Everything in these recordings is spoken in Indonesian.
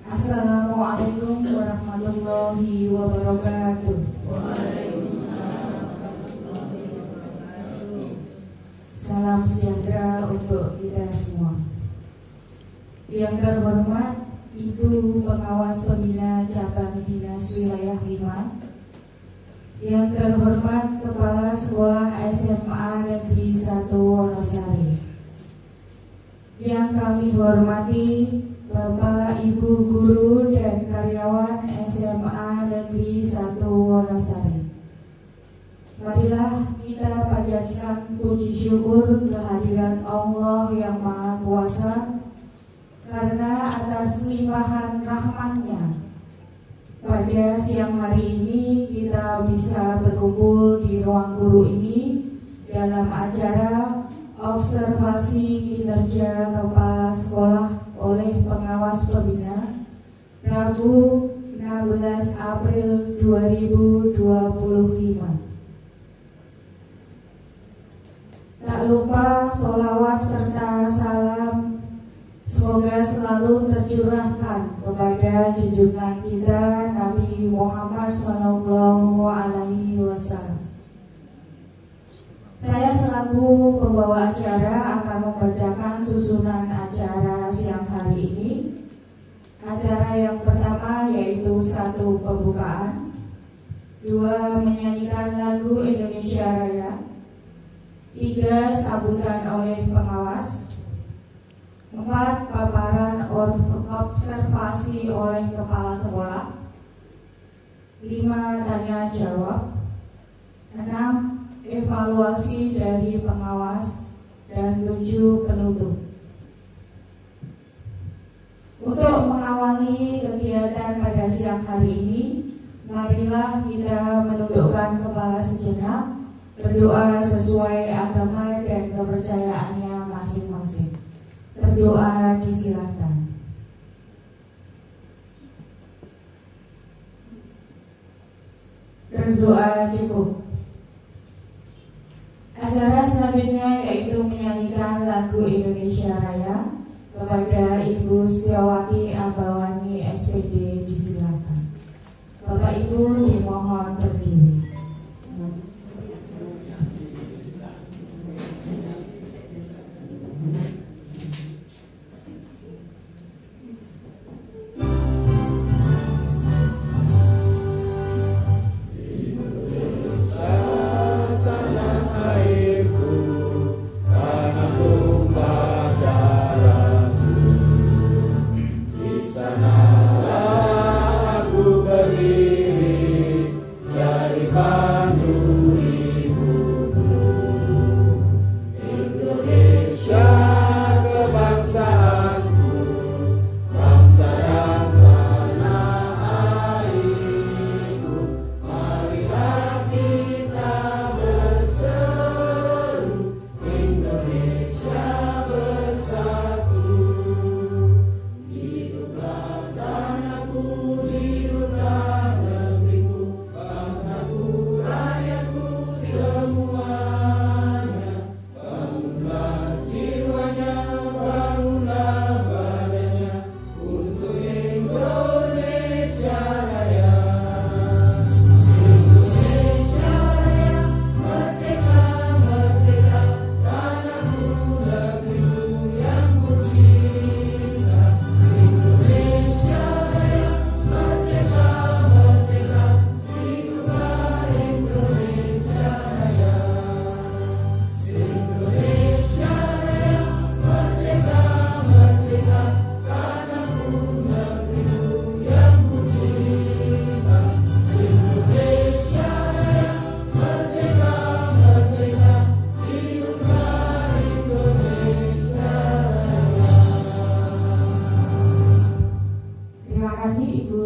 Assalamualaikum warahmatullahi wabarakatuh. Salam sejahtera untuk kita semua. Yang terhormat Ibu Pengawas Pembina Cabang Dinas Wilayah 5, yang terhormat Kepala Sekolah SMA Negeri 1 Wonosari, yang kami hormati Bapak, Ibu guru dan karyawan SMA Negeri 1 Wonosari. Marilah kita panjatkan puji syukur kehadirat Allah yang Maha Kuasa, karena atas limpahan rahmat-Nya pada siang hari ini kita bisa berkumpul di ruang guru ini dalam acara observasi kinerja kepala sekolah oleh pengawas pembina Rabu 16 April 2025. Tak lupa sholawat serta salam semoga selalu tercurahkan kepada junjungan kita Nabi Muhammad SAW. Saya selaku pembawa acara akan membacakan susunan acara siang hari ini. Acara yang pertama yaitu 1 pembukaan, 2 menyanyikan lagu Indonesia Raya, 3 sambutan oleh pengawas, 4 paparan observasi oleh kepala sekolah, 5 tanya jawab, 6 evaluasi dari pengawas, dan 7 penutup. Untuk mengawali kegiatan pada siang hari ini, marilah kita menundukkan kepala sejenak, berdoa sesuai agama dan kepercayaannya masing-masing. Berdoa disilakan. Berdoa cukup. Acara selanjutnya yaitu menyanyikan lagu Indonesia Raya. Kepada Ibu Setiawati Ambawani SPD disilakan. Bapak Ibu dimohon berdiri.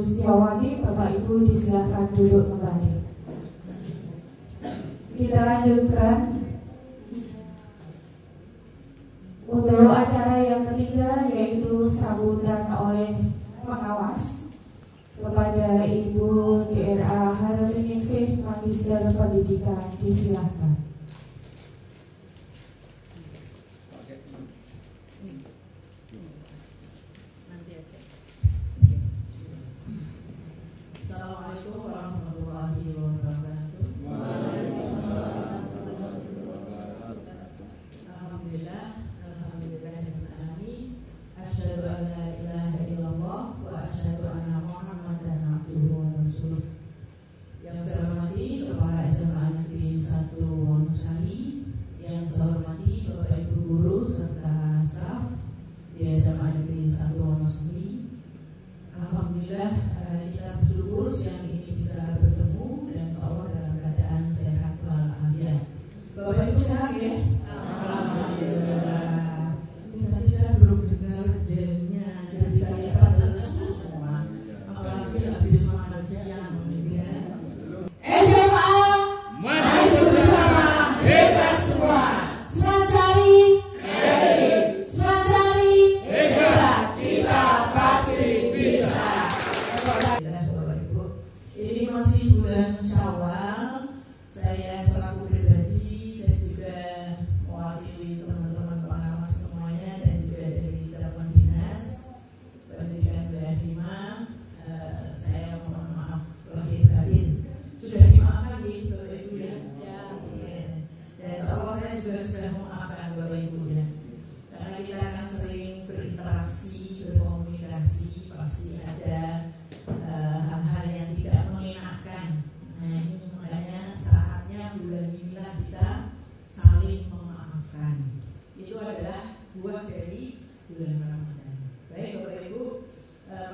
Setiawati, Bapak Ibu disilakan duduk kembali. Kita lanjutkan untuk acara yang ketiga yaitu sambutan oleh pengawas. Kepada Ibu DRA Haruniningsih Magister Pendidikan disilakan.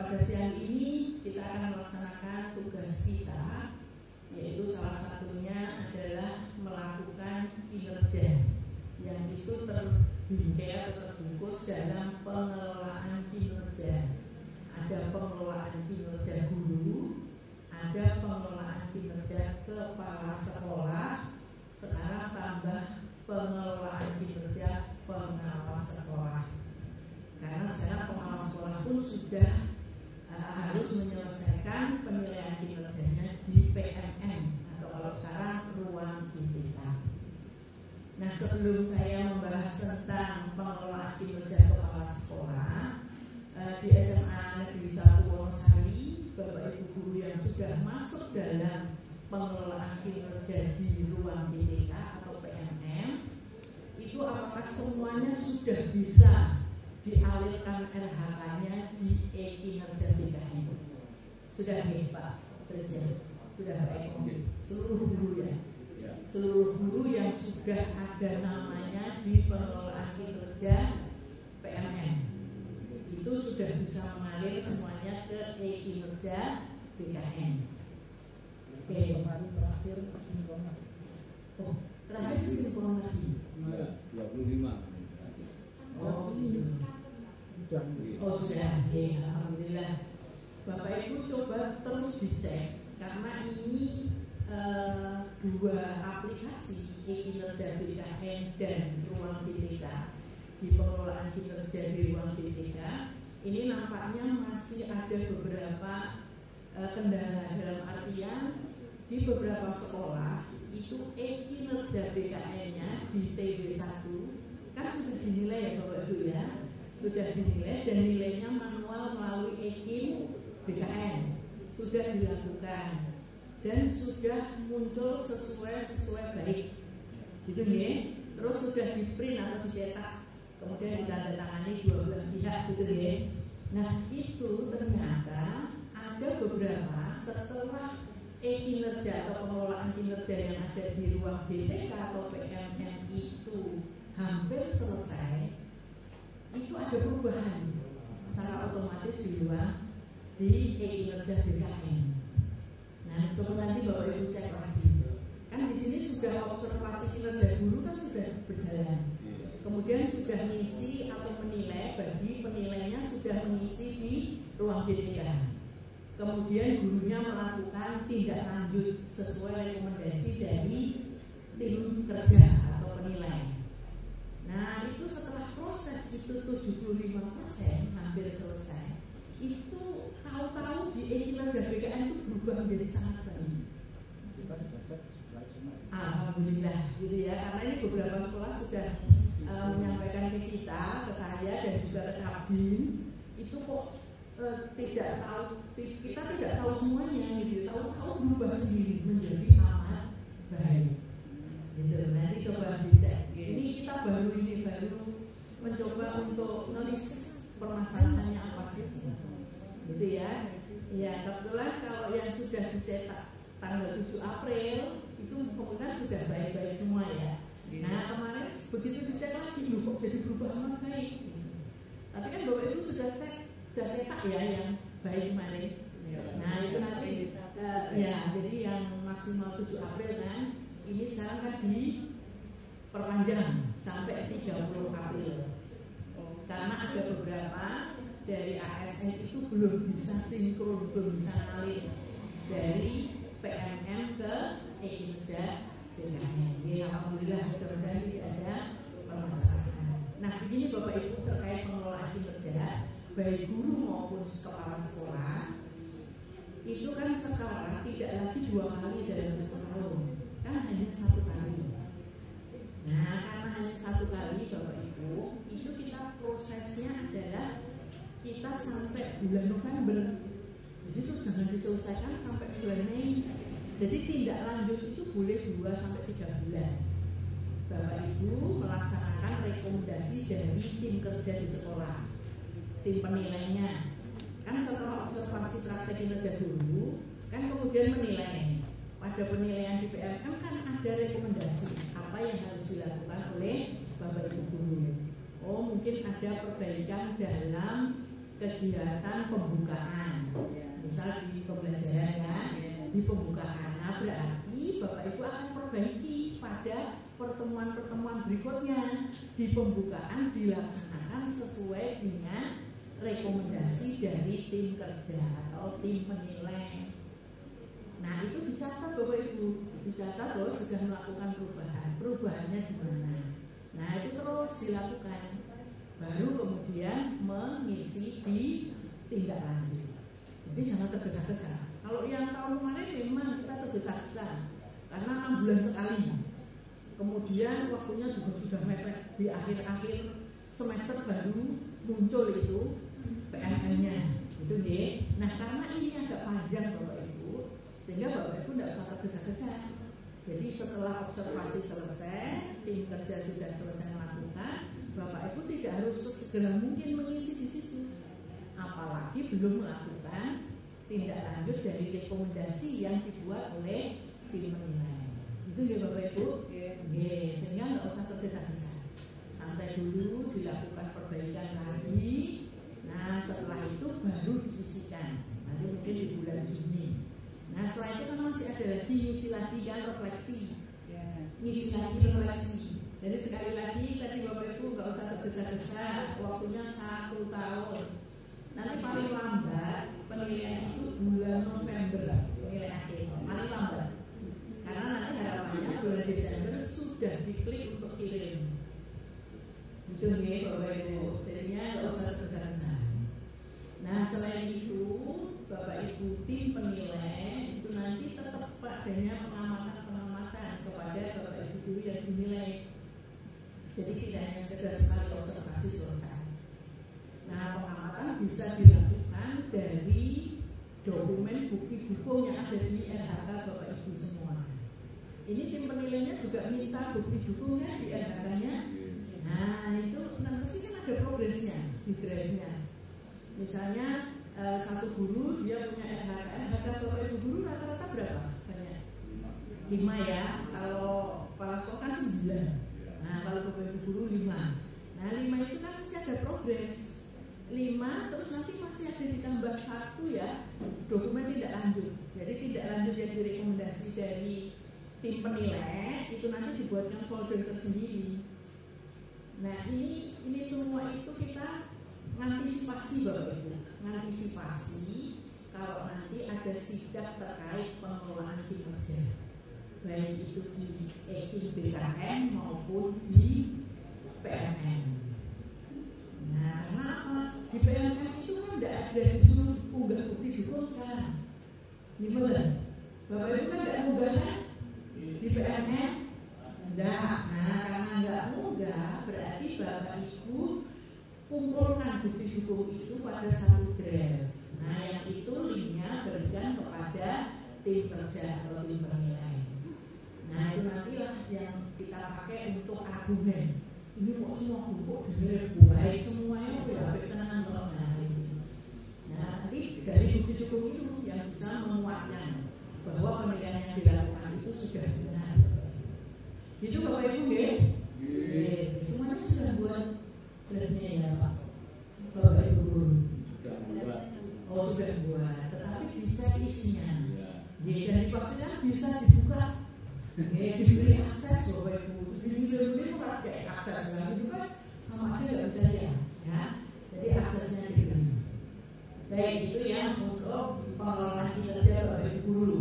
pada siang ini kita akan melaksanakan tugas kita, yaitu salah satunya adalah melakukan kinerja yang itu terbingkai atau terbungkus dalam pengelolaan kinerja. Ada pengelolaan kinerja guru, ada pengelolaan kinerja kepala sekolah, sekarang tambah pengelolaan kinerja pengawas sekolah. Karena sekarang pengawas sekolah pun sudah harus menyelesaikan penilaian kinerjanya di PMM atau kalau sekarang ruang BPK. Nah, sebelum saya membahas tentang pengelolaan kinerja kepala sekolah di SMA Negeri 1 Wonosari, Bapak Ibu guru yang sudah masuk dalam pengelolaan kinerja di ruang BPK atau PMM, itu apakah semuanya sudah bisa dialirkan LHK-nya di e-kinerja BKN? Sudah nih Pak Presiden, sudah Pak Ekonomi, seluruh guru ya, seluruh guru yang sudah ada namanya di pengelolaan kinerja PMM itu sudah bisa mengalir semuanya ke e-kinerja BKN. Oke, kemarin terakhir terakhir sinkron lagi 25. Oh sudah, ya, alhamdulillah. Bapak Ibu coba terus dicek karena ini dua aplikasi e-kinerja BKN dan ruang BPK di pengelolaan kinerja di ruang BPK ini nampaknya masih ada beberapa kendala dalam artian di beberapa sekolah itu e-kinerja BKN-nya di TW1 kan sudah dinilai ya Bapak Ibu ya, sudah dinilai dan nilainya manual melalui e-kin BKN sudah dilakukan dan sudah muncul sesuai baik gitu ya, terus sudah di print atau dicetak kemudian ditandatangani dua belah pihak gitu ya. Nah itu ternyata ada beberapa setelah e-kinerja atau pengelolaan kinerja yang ada di ruang BPK atau PMM itu hampir selesai, itu ada perubahan secara otomatis di ruang di e-kinerja BKN. Nah, coba nanti Bapak Ibu cek lagi. Kan di sini sudah observasi kinerja guru kan sudah berjalan. Kemudian sudah mengisi atau menilai bagi penilainya sudah mengisi di ruang BPK. Kemudian gurunya melakukan tindak lanjut sesuai rekomendasi dari tim kerja atau penilai. Nah itu setelah proses itu 75% hampir selesai, itu tahu-tahu di e-kinerja BKN itu berubah menjadi sangat baik. Kita sudah cek semua. Alhamdulillah gitu ya, karena ini beberapa sekolah sudah menyampaikan ke kita, ke saya dan juga ke Kabin, itu kok tidak tahu, kita tidak tahu semuanya gitu, tahu-tahu berubah sendiri menjadi amat baik. Gitu, nanti coba dicek. Ini kita baru mencoba untuk nulis permasalahannya apa sih, gitu ya. Ya kebetulan kalau yang sudah dicetak tanggal 7 April itu kemudian sudah baik-baik semua ya. Nah kemarin begitu dicek lagi, kok jadi berubah amat baik. Tapi kan Bapak Ibu sudah cetak ya yang baik kemarin. Nah itu nanti ya jadi yang maksimal 7 April kan. Ini sekarang kan diperpanjang sampai 30 April karena ada beberapa dari ASN itu belum bisa sinkron, belum bisa ngalir dari PMM ke e-kinerja BKN. Ya alhamdulillah mudah-mudahan tidak ada permasalahan. Nah begini Bapak Ibu terkait pengelolaan kinerja baik guru maupun kepala sekolah itu kan sekarang tidak lagi 2 kali dalam setahun, kan hanya 1 kali. Nah karena hanya 1 kali Bapak Ibu, itu kita prosesnya adalah kita sampai bulan November, jadi itu jangan diselesaikan sampai bulan Mei. Jadi tindak lanjut itu boleh 2 sampai 3 bulan. Bapak Ibu melaksanakan rekomendasi dari tim kerja di sekolah, tim penilainya. Kan setelah observasi praktek kinerja dulu, kan kemudian menilai. Pada penilaian di PMM kan ada rekomendasi apa yang harus dilakukan oleh Bapak Ibu guru. Oh mungkin ada perbaikan dalam kegiatan pembukaan. Misal di pembelajaran kan, di pembukaan. Nah, berarti Bapak Ibu akan perbaiki pada pertemuan-pertemuan berikutnya. Di pembukaan dilaksanakan sesuai dengan rekomendasi dari tim kerja atau tim penilai. Nah, itu dicatat Bapak Ibu, dicatat bahwa sudah melakukan perubahan. Perubahannya di mana? Nah, itu terus dilakukan. Baru kemudian mengisi di tindak lanjut. Jadi jangan tergesa-gesa. Kalau yang tahun kemarin memang kita tergesa-gesa karena 6 bulan sekali. Kemudian waktunya juga sudah mepet di akhir-akhir semester baru muncul itu PMN-nya. Itu deh. Nah, karena ini agak panjang Bapak Ibu, sehingga Bapak Ibu tidak usah tergesa-gesa. Jadi setelah observasi selesai, tim kerja sudah selesai melakukan, Bapak Ibu tidak harus segera mungkin mengisi di situ. Apalagi belum melakukan tindak lanjut dari rekomendasi yang dibuat oleh tim penilai. Itu ya Bapak Ibu. Sehingga nggak usah tergesa-gesa. Santai dulu, dilakukan perbaikan lagi. Nah, setelah itu baru diisikan. Nanti mungkin di bulan Juni. Nah, setelah itu kan masih ada lagi ngisi lagi kan refleksi. Ngisi lagi refleksi. Jadi sekali lagi tadi Bapak Ibu nggak usah tergesa-gesa. Waktunya 1 tahun. Nanti paling lambat penilaian itu bulan November, penilaian akhir. Paling lambat. Karena nanti harapannya bulan Desember sudah diklik untuk kirim. Itu nih Bapak Ibu. Jadinya nggak usah tergesa-gesa. Nah, selain itu Bapak Ibu tim penilai itu nanti tetap adanya pengamatan kepada Bapak Ibu guru yang dinilai. Jadi tidak hanya sekedar sekali observasi selesai. Nah, pengamatan bisa dilakukan dari dokumen bukti dukung yang ada di RHK Bapak Ibu semua. Ini tim penilainya juga minta bukti dukungnya di RHK-nya. Nah, itu nanti kan ada progresnya di drive-nya. Misalnya satu guru dia punya RHK Bapak Ibu guru rata-rata berapa? Banyak 5 ya. Kalau kepala sekolah kan 9. Nah, kalau Bapak Ibu guru 5. Nah, 5 itu kan mesti ada progres. 5 terus nanti masih ada ditambah 1 ya, dokumen tidak lanjut. Jadi tidak lanjut yang direkomendasi dari tim penilai itu nanti dibuatkan folder tersendiri. Nah, ini semua itu kita mengantisipasi Bapak Ibu, mengantisipasi kalau nanti ada sidak terkait pengelolaan kinerja, baik itu di BKN maupun di PMN. Nah, karena apa? Di PMN itu kan tidak ada disuruh unggah bukti dukung sekarang. Gimana? Bapak Ibu kan tidak unggah kan? Di PMN? Enggak. Nah, karena enggak unggah, berarti Bapak Ibu kumpulkan bukti dukung itu pada satu drive. Nah, yang itu linknya berikan kepada tim kerja atau tim penilai. Nah, itu nantilah yang kita pakai untuk argumen. Ini kok semua buku benar baik semuanya baik tenang loh. Nah, nanti dari bukti dukung itu yang bisa menguatkan bahwa penilaian yang dilakukan itu sudah benar. Itu Bapak Ibu ya? Semuanya sudah buat drive-nya ya Pak? Bapak Ibu guru? Oh, sudah buat, tetapi dicek isinya. Dan dipastikan bisa dibuka. Diberi akses Bapak Ibu. Diberi kalau kayak akses lagi juga sama aja nggak bisa ya. Jadi aksesnya diberi. Baik, itu ya untuk pengelolaan kinerja Bapak Ibu guru.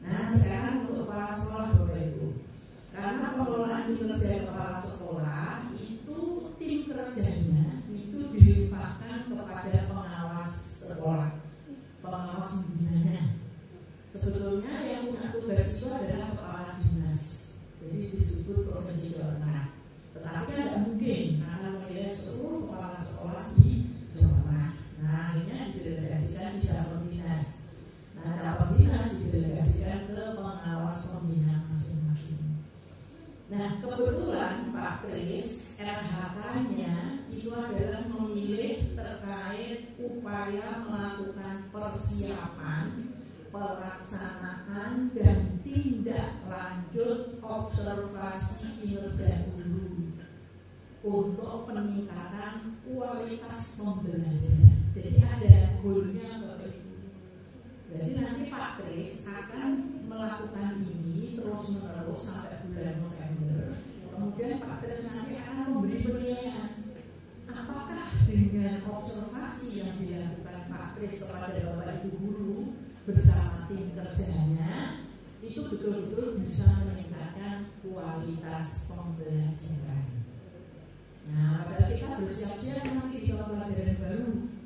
Nah, sekarang untuk kepala sekolah Bapak Ibu. Karena pengelolaan kinerja kepala sekolah itu tim kerjanya itu dilimpahkan kepada pengawas sekolah, pengawas pembinanya. Sebetulnya yang punya tugas itu adalah kepala dinas. Jadi disebut Provinsi Jawa Tengah. Tetapi kan tidak mungkin akan menilai seluruh kepala sekolah di Jawa Tengah. Nah, akhirnya didelegasikan di cabang dinas. Nah, cabang dinas didelegasikan ke pengawas pembina masing-masing. Nah, kebetulan Pak Kris RHK-nya itu adalah memilih terkait upaya melakukan persiapan, pelaksanaan dan tindak lanjut observasi kinerja guru untuk peningkatan kualitas pembelajaran. Jadi ada goalnya Bapak Ibu. Jadi nanti Pak Kris akan melakukan ini terus menerus sampai bulan November. Kemudian Pak Kris nanti akan memberi penilaian apakah dengan observasi yang dilakukan Pak Kris kepada Bapak Ibu guru bersama tim kerjanya itu betul-betul bisa meningkatkan kualitas pembelajaran. Nah, padahal kita bersiap-siap nanti di tahun pelajaran baru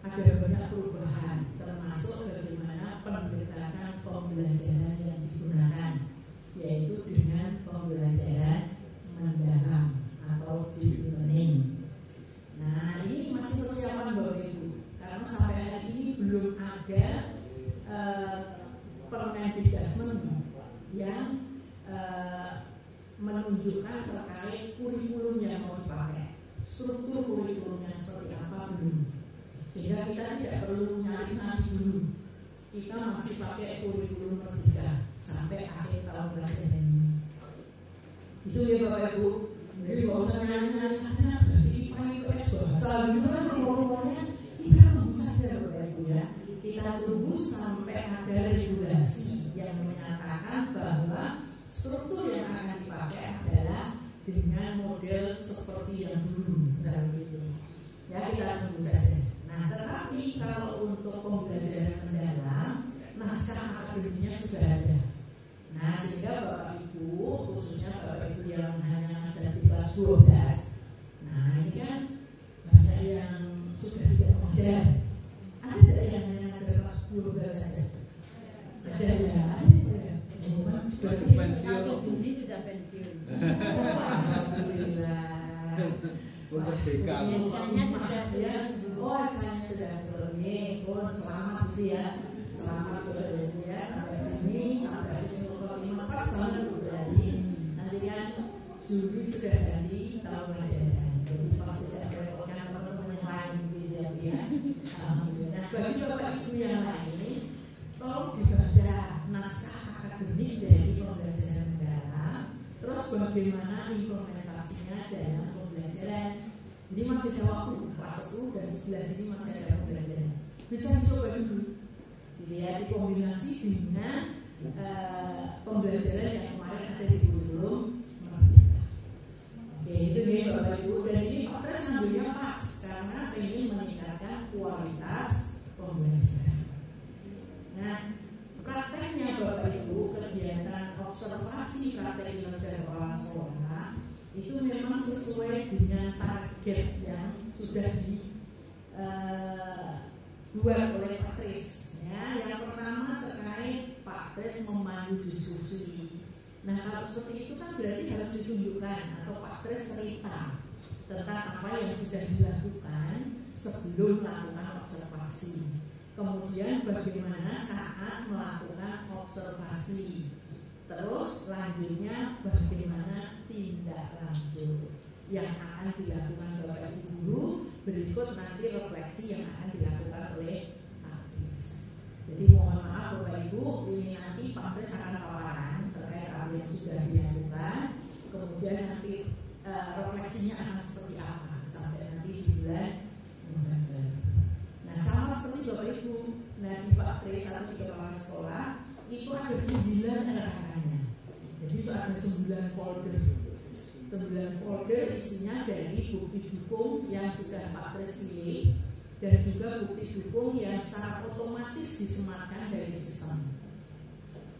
ada banyak perubahan, termasuk bagaimana pendekatan pembelajaran yang digunakan, yaitu dengan pembelajaran mendalam atau deep learning. Nah, ini masih persiapan Bapak Ibu, karena sampai hari ini belum ada Permendikbud yang menunjukkan terkait kurikulum yang mau dipakai, struktur kurikulumnya seperti apa belum. Sehingga kita tidak perlu nyari-nyari dulu, kita masih pakai kurikulum Merdeka sampai akhir tahun pelajaran ini. Itu ya Bapak Ibu. Jadi kalau usah nyari-nyari karena berarti IPA IPS bahasa gitu kan rumor-rumornya, kita tunggu saja Bapak Ibu ya. Kita tunggu sampai ada regulasi yang menyatakan bahwa struktur yang akan dipakai adalah dengan model seperti yang dulu, misalnya gitu. Ya kita tunggu saja. Nah, tetapi kalau untuk pembelajaran mendalam, naskah akademiknya sudah ada. Nah, sehingga Bapak Ibu, khususnya Bapak Ibu yang hanya ada di kelas 12, nah ini kan banyak yang sudah tidak mengajar. Ada tidak yang hanya mengajar kelas 12 saja? Ada ya, ada ya. Berarti pensiun. 1 Juni sudah pensiun. Alhamdulillah. Untuk BK. Biasanya sudah Ya. Oh, saya sudah turun. Selamat gitu ya. Selamat bekerja ya sampai sini sampai 25 pas banget berarti nanti kan Juli sudah ganti tahun pelajaran. Jadi pasti tidak merepotkan teman-teman yang lain gitu ya. Alhamdulillah. Bagi Bapak Ibu yang lain, tolong dibaca naskah akademik dari pembelajaran mendalam. Terus bagaimana implementasinya dalam pembelajaran. Ini masih ada waktu kelas 10 dan 11 ini masih ada pembelajaran. Bisa dicoba dulu. Dilihat dikombinasi dengan pembelajaran yang kemarin ada di kurikulum Merdeka. Oke, itu nih Bapak Ibu. Dan ini Pak Kris ambilnya pas karena ingin meningkatkan kualitas pembelajaran. Nah, prakteknya Bapak Ibu, kegiatan observasi praktek kinerja kepala sekolah itu memang sesuai dengan target yang sudah dibuat oleh Pak Kris. Ya, yang pertama terkait Pak Kris memandu diskusi. Nah, kalau seperti itu kan berarti harus ditunjukkan atau Pak Kris cerita tentang apa yang sudah dilakukan sebelum melakukan observasi. Kemudian bagaimana saat melakukan observasi. Terus lanjutnya bagaimana tindak lanjut yang akan dilakukan Bapak Ibu guru, berikut nanti refleksi yang akan dilakukan oleh Pak Kris. Jadi mohon maaf Bapak Ibu, ini nanti Pak Kris akan paparan terkait apa yang sudah dilakukan, kemudian nanti refleksinya akan seperti apa sampai nanti di bulan November. Nah, sama seperti Bapak Ibu, nah di Pak Kris atau di kepala sekolah itu ada 9 RKK-nya. Jadi itu ada 9 folder. 9 folder isinya dari bukti dukung yang sudah Pak Kris pilih dan juga bukti dukung yang secara otomatis disematkan dari sistem,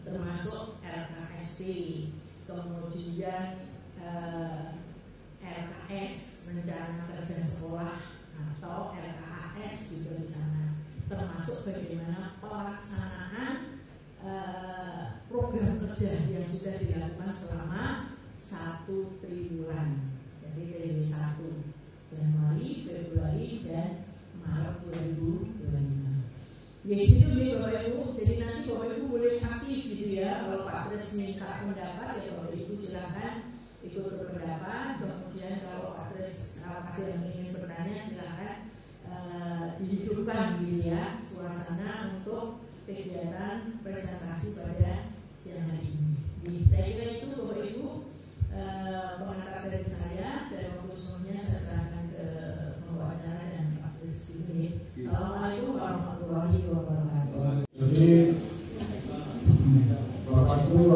termasuk RKSD, kemudian RKS rencana kerja sekolah atau RKAS juga di sana, termasuk bagaimana pelaksanaan program kerja yang sudah dilakukan selama 1 triwulan. Jadi dari 1 Januari, Februari, dan Maret 2025. Ya itu nih Bapak Ibu. Jadi nanti Bapak Ibu boleh aktif gitu ya. Kalau Pak Kris minta pendapat ya Bapak Ibu silahkan ikut berpendapat. Kemudian kalau Pak Kris ada yang ingin bertanya silahkan dihidupkan gitu ya suasana untuk kegiatan presentasi pada siang hari ini. Saya kira itu Bapak Ibu pengantar dari saya, dan waktu semuanya saya serahkan ke pembawa acara dan Pak Assalamualaikum warahmatullahi wabarakatuh. Jadi Bapak Ibu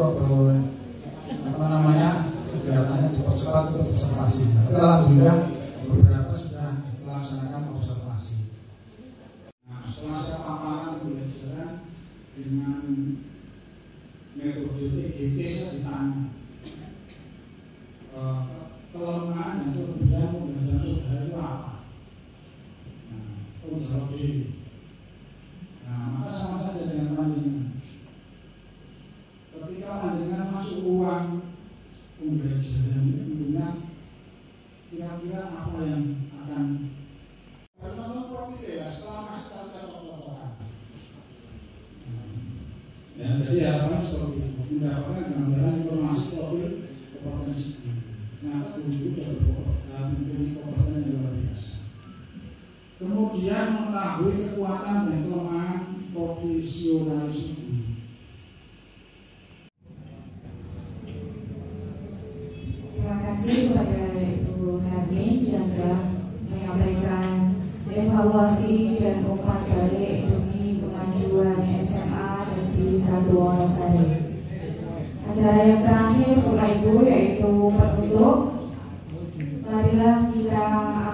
kegiatannya dipercepat untuk observasi. Tapi alhamdulillah beberapa sudah melaksanakan observasi. Nah, setelah saya paparan belajar dengan metode EGT, saya ditanya kelemahan dan kelebihan pembelajaran saudara itu apa? Nah, aku jawab diri. Nah, maka sama saja dengan panjenengan. Ketika panjenengan masuk ruang pembelajaran tentunya kira-kira apa yang akan menonton profil ya setelah masuk ke cocok-cocokan. Ya, jadi harapannya seperti itu, mendapatkan gambaran informasi profil kompetensi. Ternyata dulu sudah mempunyai kompetensi yang luar biasa. Kemudian mengetahui kekuatan dan kelemahan profesionalis guru. Terima kasih kepada Ibu Hermin yang telah menyampaikan evaluasi dan umpan balik demi kemajuan SMA Negeri 1 Wonosari. Acara yang terakhir Bapak Ibu yaitu penutup. Marilah kita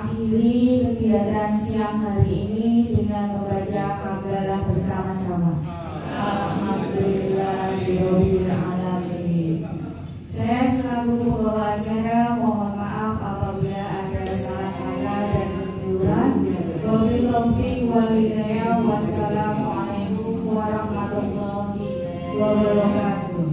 akhiri kegiatan siang hari ini dengan membaca hamdalah bersama-sama. Alhamdulillahirabbil alamin. Saya selaku pembawa acara mohon maaf apabila ada salah kata dan keliruan. Wabillahi wal hidayah. Wassalamualaikum warahmatullahi wabarakatuh.